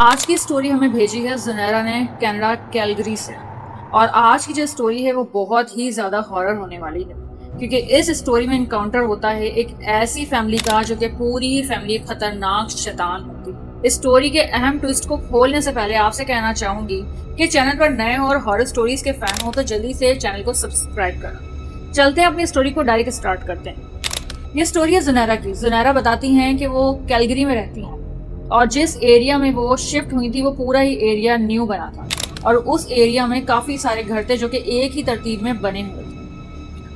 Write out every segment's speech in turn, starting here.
آج کی سٹوری ہمیں بھیجی ہے زنیرا نے کینیڈا کیلگری سے، اور آج کی جو سٹوری ہے وہ بہت ہی زیادہ ہارر ہونے والی ہے، کیونکہ اس سٹوری میں انکاؤنٹر ہوتا ہے ایک ایسی فیملی کا جو کہ پوری فیملی خطرناک شیطان ہوتی ہے۔ اس سٹوری کے اہم ٹویسٹ کو کھولنے سے پہلے آپ سے کہنا چاہوں گی کہ چینل پر نئے اور ہارر سٹوریز کے فین ہو تو جلدی سے چینل کو سبسکرائب کرنا۔ چلتے ہیں اپنی سٹوری کو ڈائریکٹ سٹارٹ کرتے ہیں۔ یہ سٹوری ہے زنیرا کی۔ زنیرا بتاتی ہیں کہ وہ کیلگری میں رہتی ہیں اور جس ایریا میں وہ شفٹ ہوئی تھی وہ پورا ہی ایریا نیو بنا تھا، اور اس ایریا میں کافی سارے گھر تھے جو کہ ایک ہی ترتیب میں بنے ہوئے تھے،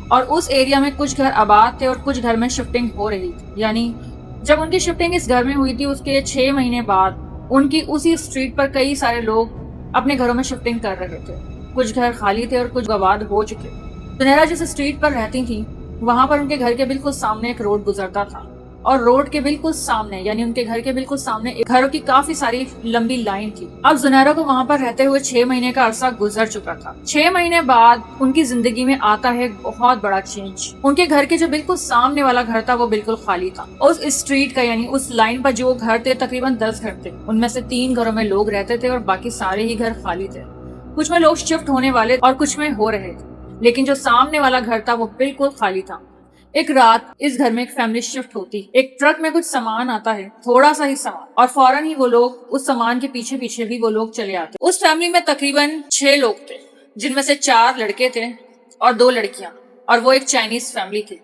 اور اس ایریا میں کچھ گھر آباد تھے اور کچھ گھر میں شفٹنگ ہو رہی تھی۔ یعنی جب ان کی شفٹنگ اس گھر میں ہوئی تھی اس کے 6 مہینے بعد ان کی اسی اسٹریٹ پر کئی سارے لوگ اپنے گھروں میں شفٹنگ کر رہے تھے۔ کچھ گھر خالی تھے اور کچھ آباد ہو چکے۔ زنیرا جس اسٹریٹ پر رہتی تھی وہاں پر ان کے گھر کے بالکل سامنے ایک روڈ گزرتا تھا، اور روڈ کے بالکل سامنے یعنی ان کے گھر کے بالکل سامنے گھروں کی کافی ساری لمبی لائن تھی۔ اب زنیرا کو وہاں پر رہتے ہوئے 6 مہینے کا عرصہ گزر چکا تھا۔ 6 مہینے بعد ان کی زندگی میں آتا ہے ایک بہت بڑا چینج۔ ان کے گھر کے جو بالکل سامنے والا گھر تھا وہ بالکل خالی تھا۔ اس اسٹریٹ کا یعنی اس لائن پر جو گھر تھے تقریباً 10 گھر تھے، ان میں سے 3 گھروں میں لوگ رہتے تھے اور باقی سارے ہی گھر خالی تھے۔ کچھ میں لوگ شفٹ ہونے والے اور کچھ میں ہو رہے تھے، لیکن جو سامنے والا گھر تھا وہ بالکل خالی تھا۔ ایک رات اس گھر میں ایک فیملی شفٹ ہوتی، ایک ٹرک میں کچھ سامان آتا ہے، تھوڑا سا ہی سامان، اور فوراً ہی وہ لوگ اس سامان کے پیچھے پیچھے بھی وہ لوگ چلے آتے۔ اس فیملی میں تقریباً 6 لوگ تھے، جن میں سے 4 لڑکے تھے اور 2 لڑکیاں، اور وہ ایک چائنیز فیملی تھی۔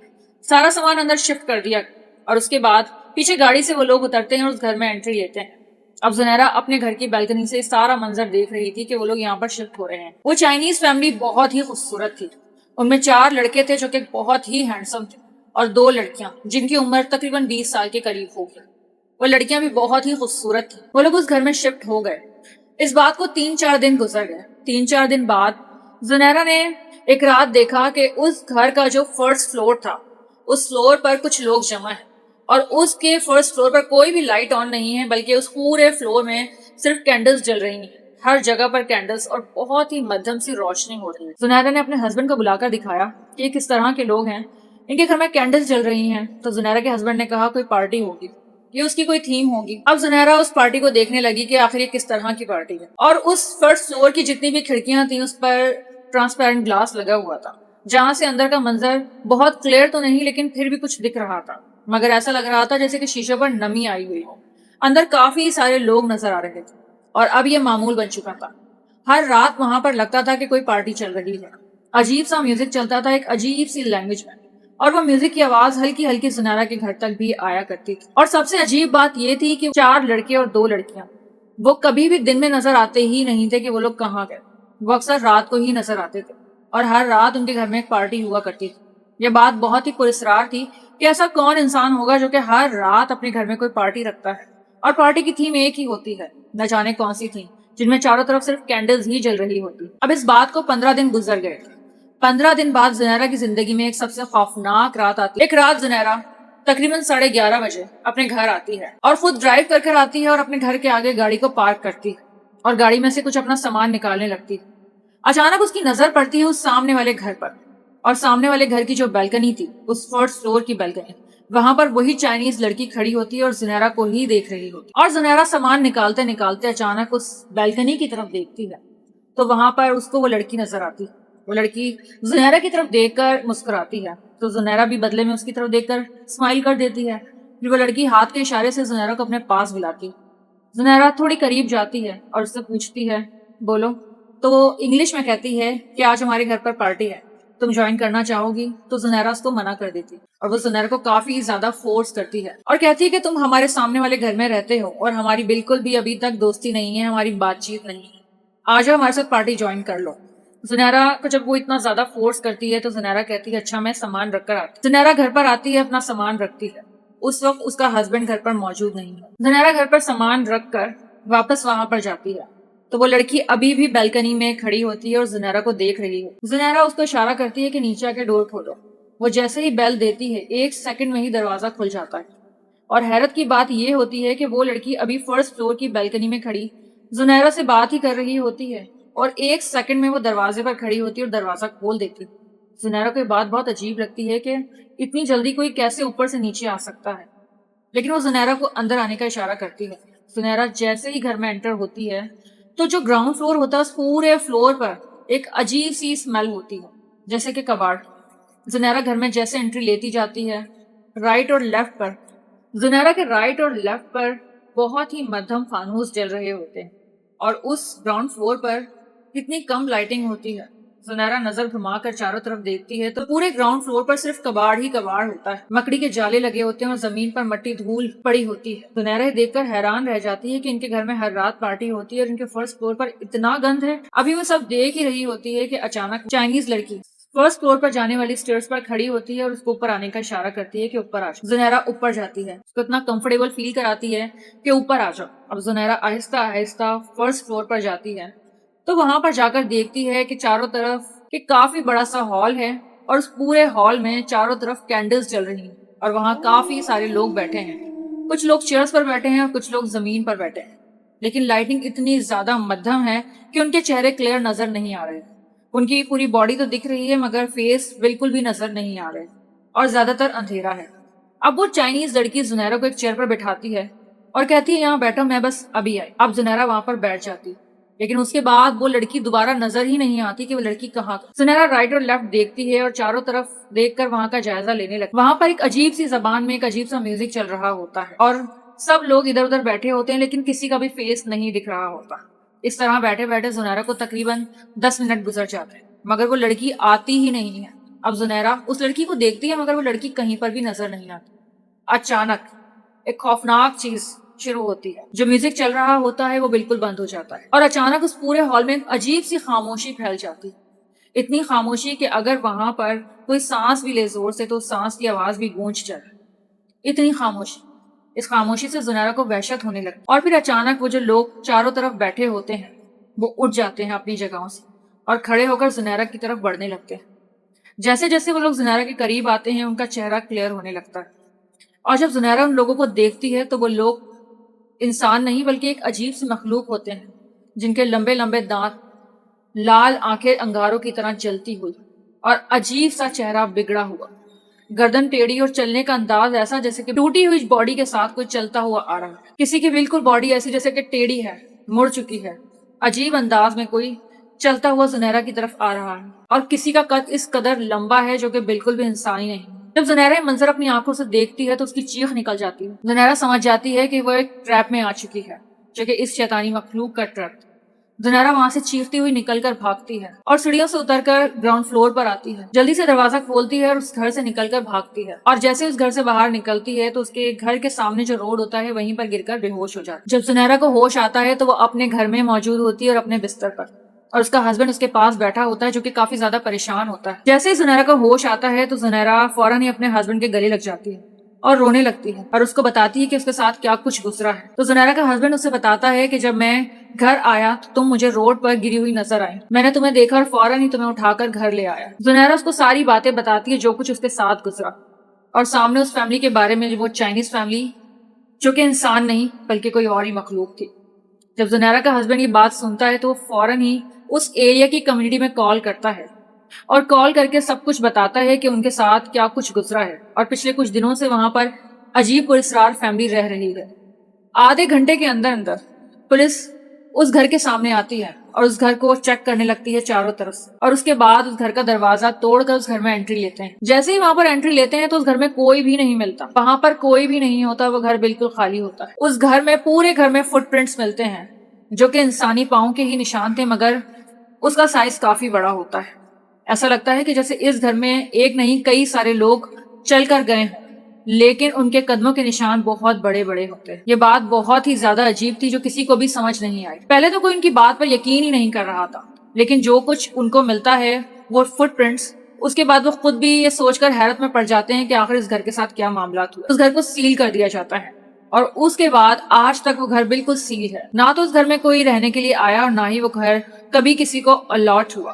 سارا سامان اندر شفٹ کر دیا اور اس کے بعد پیچھے گاڑی سے وہ لوگ اترتے ہیں اور اس گھر میں انٹری لیتے ہیں۔ اب زنیرا اپنے گھر کی بیلکنی سے سارا منظر دیکھ رہی تھی کہ وہ لوگ یہاں پر شفٹ ہو رہے ہیں۔ وہ چائنیز فیملی بہت ہی خوبصورت تھی۔ ان میں 4 لڑکے تھے جو کہ بہت ہی ہینڈسم تھے، اور 2 لڑکیاں جن کی عمر تقریباً 20 سال کے قریب ہوگی۔ وہ لڑکیاں بھی بہت ہی خوبصورت تھیں۔ وہ لوگ اس گھر میں شفٹ ہو گئے۔ اس بات کو 3-4 دن گزر گئے۔ 3-4 دن بعد زنیرا نے ایک رات دیکھا کہ اس گھر کا جو فرسٹ فلور تھا اس فلور پر کچھ لوگ جمع ہیں، اور اس کے فرسٹ فلور پر کوئی بھی لائٹ آن نہیں ہے، بلکہ اس پورے فلور میں صرف کینڈلز جل رہی ہیں، ہر جگہ پر کینڈلز، اور بہت ہی مدھم سی روشنی ہو رہی ہے۔ زنیرا نے اپنے ہسبینڈ کو بلا کر دکھایا کہ یہ کس طرح کے لوگ ہیں، ان کے گھر میں کینڈلز جل رہی ہیں۔ تو زنیرا کے ہسبینڈ نے کہا کوئی پارٹی ہوگی، یہ اس کی کوئی تھیم ہوگی۔ اب زنیرا اس پارٹی کو دیکھنے لگی کہ آخر یہ کس طرح کی پارٹی ہے، اور اس فرسٹ فلور کی جتنی بھی کھڑکیاں تھیں اس پر ٹرانسپیرنٹ گلاس لگا ہوا تھا، جہاں سے اندر کا منظر بہت کلیئر تو نہیں لیکن پھر بھی کچھ دکھ رہا تھا، مگر ایسا لگ رہا تھا جیسے کہ شیشے پر نمی آئی ہوئی ہو۔ اندر کافی سارے لوگ نظر آ رہے تھے، اور اب یہ معمول بن چکا تھا۔ ہر رات وہاں پر لگتا تھا کہ کوئی پارٹی چل رہی ہے۔ عجیب سا میوزک چلتا تھا ایک عجیب سی لینگویج میں، اور وہ میوزک کی آواز ہلکی ہلکی زنیرا کے گھر تک بھی آیا کرتی تھی۔ اور سب سے عجیب بات یہ تھی کہ 4 لڑکے اور 2 لڑکیاں وہ کبھی بھی دن میں نظر آتے ہی نہیں تھے کہ وہ لوگ کہاں گئے، وہ اکثر رات کو ہی نظر آتے تھے، اور ہر رات ان کے گھر میں ایک پارٹی ہوا کرتی تھی۔ یہ بات بہت ہی پراسرار تھی کہ ایسا کون انسان ہوگا جو کہ ہر رات اپنے گھر میں کوئی پارٹی رکھتا ہے، اور پارٹی کی تھیم ایک ہی ہوتی ہے، نہ جانے کون سی تھیم، جن میں چاروں طرف صرف کینڈلز ہی جل رہی ہوتی۔ اب اس بات کو 15 دن گزر گئے۔ 15 دن بعد زنیرا کی زندگی میں ایک سب سے خوفناک رات آتی ہے۔ ایک رات زنیرا تقریباً 11:30 بجے اپنے گھر آتی ہے، اور خود ڈرائیو کر کر آتی ہے اور اپنے گھر کے آگے گاڑی کو پارک کرتی ہے، اور گاڑی میں سے کچھ اپنا سامان نکالنے لگتی ہے۔ اچانک اس کی نظر پڑتی ہے اس سامنے والے گھر پر، اور سامنے والے گھر کی جو بیلکنی تھی، اس فرسٹ فلور کی بیلکنی، وہاں پر وہی چائنیز لڑکی کھڑی ہوتی ہے اور زنیرا کو ہی دیکھ رہی ہوتی، اور زنیرا سامان نکالتے نکالتے اچانک اس بیلکنی کی طرف دیکھتی ہے تو وہاں پر اس کو وہ لڑکی نظر آتی۔ وہ لڑکی زنیرا کی طرف دیکھ کر مسکراتی ہے، تو زنیرا بھی بدلے میں اس کی طرف دیکھ کر اسمائل کر دیتی ہے۔ پھر وہ لڑکی ہاتھ کے اشارے سے زنیرا کو اپنے پاس بلاتی۔ زنیرا تھوڑی قریب جاتی ہے اور اس سے پوچھتی ہے بولو، تو وہ انگلش میں کہتی ہے کہ آج ہمارے گھر پر پارٹی ہے، تم جوائن کرنا چاہو گی؟ تو زنیرا اس کو منع کر دیتی، اور وہ زنیرا کو کافی زیادہ فورس کرتی ہے اور کہتی ہے کہ تم ہمارے سامنے والے گھر میں رہتے ہو اور ہماری بالکل بھی ابھی تک دوستی نہیں ہے، ہماری بات چیت نہیں ہے، آ جاؤ ہمارے ساتھ پارٹی جوائن کر لو۔ زنیرا کو جب وہ اتنا زیادہ فورس کرتی ہے تو زنیرا کہتی ہے اچھا میں سامان رکھ کر آتی۔ زنیرا گھر پر آتی ہے، اپنا سامان رکھتی ہے۔ اس وقت اس کا ہسبینڈ گھر پر موجود نہیں ہے۔ زنیرا گھر پر سامان رکھ کر واپس وہاں پر جاتی ہے تو وہ لڑکی ابھی بھی بیلکنی میں کھڑی ہوتی ہے اور زنیرا کو دیکھ رہی ہے۔ زنیرا اس کو اشارہ کرتی ہے کہ نیچے آ کے ڈور کھولو۔ وہ جیسے ہی بیل دیتی ہے 1 سیکنڈ میں ہی دروازہ کھل جاتا ہے، اور حیرت کی بات یہ ہوتی ہے کہ وہ لڑکی ابھی فرسٹ فلور کی بیلکنی میں کھڑی زنیرا سے بات ہی کر رہی ہوتی ہے، اور 1 سیکنڈ میں وہ دروازے پر کھڑی ہوتی ہے اور دروازہ کھول دیتی۔ زنیرا کو یہ بات بہت عجیب لگتی ہے کہ اتنی جلدی کوئی کیسے اوپر سے نیچے آ سکتا ہے، لیکن وہ زنیرا کو اندر آنے کا اشارہ کرتی ہے۔ زنیرہ جیسے ہی گھر میں انٹر ہوتی ہے تو جو گراؤنڈ فلور ہوتا ہے اس پورے فلور پر ایک عجیب سی اسمیل ہوتی ہے، جیسے کہ کباڑ۔ زنیرہ گھر میں جیسے انٹری لیتی جاتی ہے، رائٹ اور لیفٹ پر، زنیرہ کے رائٹ اور لیفٹ پر بہت ہی مدھم فانوس جل رہے ہوتے ہیں، اور اس گراؤنڈ فلور پر کتنی کم لائٹنگ ہوتی ہے۔ زنیرہ نظر گھما کر چاروں طرف دیکھتی ہے تو پورے گراؤنڈ فلور پر صرف کباڑ ہی کباڑ ہوتا ہے، مکڑی کے جالے لگے ہوتے ہیں اور زمین پر مٹی دھول پڑی ہوتی ہے۔ زنیرہ دیکھ کر حیران رہ جاتی ہے کہ ان کے گھر میں ہر رات پارٹی ہوتی ہے اور ان کے فرسٹ فلور پر اتنا گند ہے۔ ابھی وہ سب دیکھ ہی رہی ہوتی ہے کہ اچانک چائنیز لڑکی فرسٹ فلور پر جانے والی اسٹیئرز پر کھڑی ہوتی ہے اور اس کو اوپر آنے کا اشارہ کرتی ہے کہ اوپر آ جاؤ۔ زنیرہ اوپر جاتی ہے، اس کو اتنا کمفرٹیبل فیل کراتی ہے کہ اوپر آ جاؤ۔ اب زنیرہ آہستہ آہستہ فرسٹ فلور پر جاتی ہے تو وہاں پر جا کر دیکھتی ہے کہ چاروں طرف ایک کافی بڑا سا ہال ہے اور اس پورے ہال میں چاروں طرف کینڈلز جل رہی ہیں اور وہاں کافی سارے لوگ بیٹھے ہیں۔ کچھ لوگ چیئرز پر بیٹھے ہیں اور کچھ لوگ زمین پر بیٹھے ہیں، لیکن لائٹنگ اتنی زیادہ مدھم ہے کہ ان کے چہرے کلیئر نظر نہیں آ رہے۔ ان کی پوری باڈی تو دکھ رہی ہے مگر فیس بالکل بھی نظر نہیں آ رہے اور زیادہ تر اندھیرا ہے۔ اب وہ چائنیز لڑکی زنیرہ کو ایک چیئر پر بٹھاتی ہے اور کہتی ہے یہاں بیٹھو، میں بس ابھی آئی۔ اب زنیرہ وہاں پر بیٹھ جاتی، لیکن اس کے بعد وہ لڑکی دوبارہ نظر ہی نہیں آتی کہ وہ لڑکی کہاں۔ زنیرہ رائٹ اور لیفٹ دیکھتی ہے اور چاروں طرف دیکھ کر وہاں کا جائزہ لینے لگتی۔ وہاں پر ایک عجیب سی زبان میں ایک عجیب سا میوزک چل رہا ہوتا ہے اور سب لوگ ادھر ادھر بیٹھے ہوتے ہیں لیکن کسی کا بھی فیس نہیں دکھ رہا ہوتا۔ اس طرح بیٹھے بیٹھے زنیرہ کو تقریباً 10 منٹ گزر جاتے ہیں مگر وہ لڑکی آتی ہی نہیں ہے۔ اب زنیرہ اس لڑکی کو دیکھتی ہے مگر وہ لڑکی کہیں پر بھی نظر نہیں آتی۔ اچانک ایک خوفناک چیز شروع ہوتی ہے، جو میوزک چل رہا ہوتا ہے وہ بالکل بند ہو جاتا ہے اور اچانک اس پورے ہال میں ایک عجیب سی خاموشی پھیل جاتی ہے، اتنی خاموشی کہ اگر وہاں پر کوئی سانس بھی لے زور سے تو اس سانس کی آواز بھی گونج جائے، اتنی خاموشی۔ اس خاموشی سے زنیرہ کو وحشت ہونے لگتی اور پھر اچانک وہ جو لوگ چاروں طرف بیٹھے ہوتے ہیں وہ اٹھ جاتے ہیں اپنی جگہوں سے اور کھڑے ہو کر زنیرہ کی طرف بڑھنے لگتے ہیں۔ جیسے جیسے وہ لوگ زنیرہ کے قریب آتے ہیں ان کا چہرہ کلیئر ہونے لگتا ہے اور جب زنیرہ ان لوگوں کو دیکھتی ہے تو وہ لوگ انسان نہیں بلکہ ایک عجیب سی مخلوق ہوتے ہیں، جن کے لمبے لمبے دانت، لال آنکھیں انگاروں کی طرح جلتی ہوئی اور عجیب سا چہرہ بگڑا ہوا، گردن ٹیڑھی اور چلنے کا انداز ایسا جیسے کہ ٹوٹی ہوئی باڈی کے ساتھ کوئی چلتا ہوا آ رہا ہے۔ کسی کی بالکل باڈی ایسی جیسے کہ ٹیڑھی ہے، مڑ چکی ہے، عجیب انداز میں کوئی چلتا ہوا زنیرہ کی طرف آ رہا ہے اور کسی کا قد اس قدر لمبا ہے جو کہ بالکل بھی انسانی نہیں۔ جب زنیرہ یہ منظر اپنی آنکھوں سے دیکھتی ہے تو اس کی چیخ نکل جاتی ہے۔ زنیرہ سمجھ جاتی ہے کہ وہ ایک ٹریپ میں آ چکی ہے جو کہ اس شیطانی مخلوق کا ٹریپ۔ زنیرہ وہاں سے چیختی ہوئی نکل کر بھاگتی ہے اور سیڑھیوں سے اتر کر گراؤنڈ فلور پر آتی ہے، جلدی سے دروازہ کھولتی ہے اور اس گھر سے نکل کر بھاگتی ہے اور جیسے اس گھر سے باہر نکلتی ہے تو اس کے گھر کے سامنے جو روڈ ہوتا ہے وہیں پر گر کر بے ہوش ہو جاتی ہے۔ جب زنیرہ کو ہوش آتا ہے تو وہ اپنے گھر میں موجود ہوتی ہے اور اپنے بستر پر، اور اس کا ہسبینڈ اس کے پاس بیٹھا ہوتا ہے جو کہ کافی زیادہ پریشان ہوتا ہے۔ جیسے ہی زنیرہ کو ہوش آتا ہے تو زنیرہ فوراً ہی اپنے ہسبینڈ کے گلے لگ جاتی ہے اور رونے لگتی ہے اور اس کو بتاتی ہے کہ اس کے ساتھ کیا کچھ گزرا ہے۔ تو زنیرہ کا ہسبینڈ اسے بتاتا ہے کہ جب میں گھر آیا تو تم مجھے روڈ پر گری ہوئی نظر آئی، میں نے تمہیں دیکھا اور فوراً ہی تمہیں اٹھا کر گھر لے آیا۔ زنیرہ اس کو ساری باتیں بتاتی ہے جو کچھ اس کے ساتھ گزرا اور سامنے اس فیملی کے بارے میں، وہ چائنیز فیملی جو کہ انسان نہیں بلکہ کوئی اور ہی مخلوق تھی۔ جب زنیرہ کا ہسبینڈ یہ بات سنتا ہے تو وہ فوراً ہی اس ایریا کی کمیونٹی میں کال کرتا ہے اور کال کر کے سب کچھ بتاتا ہے کہ ان کے ساتھ کیا کچھ گزرا ہے اور پچھلے کچھ دنوں سے وہاں پر عجیب پراسرار فیملی رہ رہی ہے۔ آدھے گھنٹے کے اندر اندر پولیس اس گھر کے سامنے آتی ہے اور اس گھر کو چیک کرنے لگتی ہے چاروں طرف سے، اور اس کے بعد اس گھر کا دروازہ توڑ کر اس گھر میں انٹری لیتے ہیں۔ جیسے ہی وہاں پر انٹری لیتے ہیں تو اس گھر میں کوئی بھی نہیں ملتا، وہاں پر کوئی بھی نہیں ہوتا، وہ گھر بالکل خالی ہوتا ہے۔ اس گھر میں پورے گھر میں فٹ پرنٹس ملتے ہیں جو کہ انسانی پاؤں کے ہی نشان تھے مگر اس کا سائز کافی بڑا ہوتا ہے۔ ایسا لگتا ہے کہ جیسے اس گھر میں ایک نہیں کئی سارے لوگ چل کر گئے ہیں لیکن ان کے قدموں کے نشان بہت بڑے بڑے ہوتے ہیں۔ یہ بات بہت ہی زیادہ عجیب تھی جو کسی کو بھی سمجھ نہیں آئی۔ پہلے تو کوئی ان کی بات پر یقین ہی نہیں کر رہا تھا، لیکن جو کچھ ان کو ملتا ہے وہ فٹ پرنٹس، اس کے بعد وہ خود بھی یہ سوچ کر حیرت میں پڑ جاتے ہیں کہ آخر اس گھر کے ساتھ کیا معاملات ہوئے۔ اس گھر کو سیل کر دیا جاتا ہے اور اس کے بعد آج تک وہ گھر بالکل سیل ہے، نہ تو اس گھر میں کوئی رہنے کے لیے آیا اور نہ ہی وہ گھر کبھی کسی کو الاٹ ہوا۔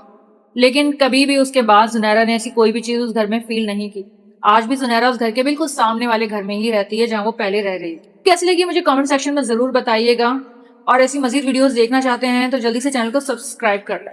لیکن کبھی بھی اس کے بعد زنیرہ نے ایسی کوئی بھی چیز اس گھر میں فیل نہیں کی۔ آج بھی زنیرہ اس گھر کے بالکل سامنے والے گھر میں ہی رہتی ہے جہاں وہ پہلے رہ رہی تھی۔ کیسی لگی مجھے کامنٹ سیکشن میں ضرور بتائیے گا، اور ایسی مزید ویڈیوز دیکھنا چاہتے ہیں تو جلدی سے چینل کو سبسکرائب کر لیں۔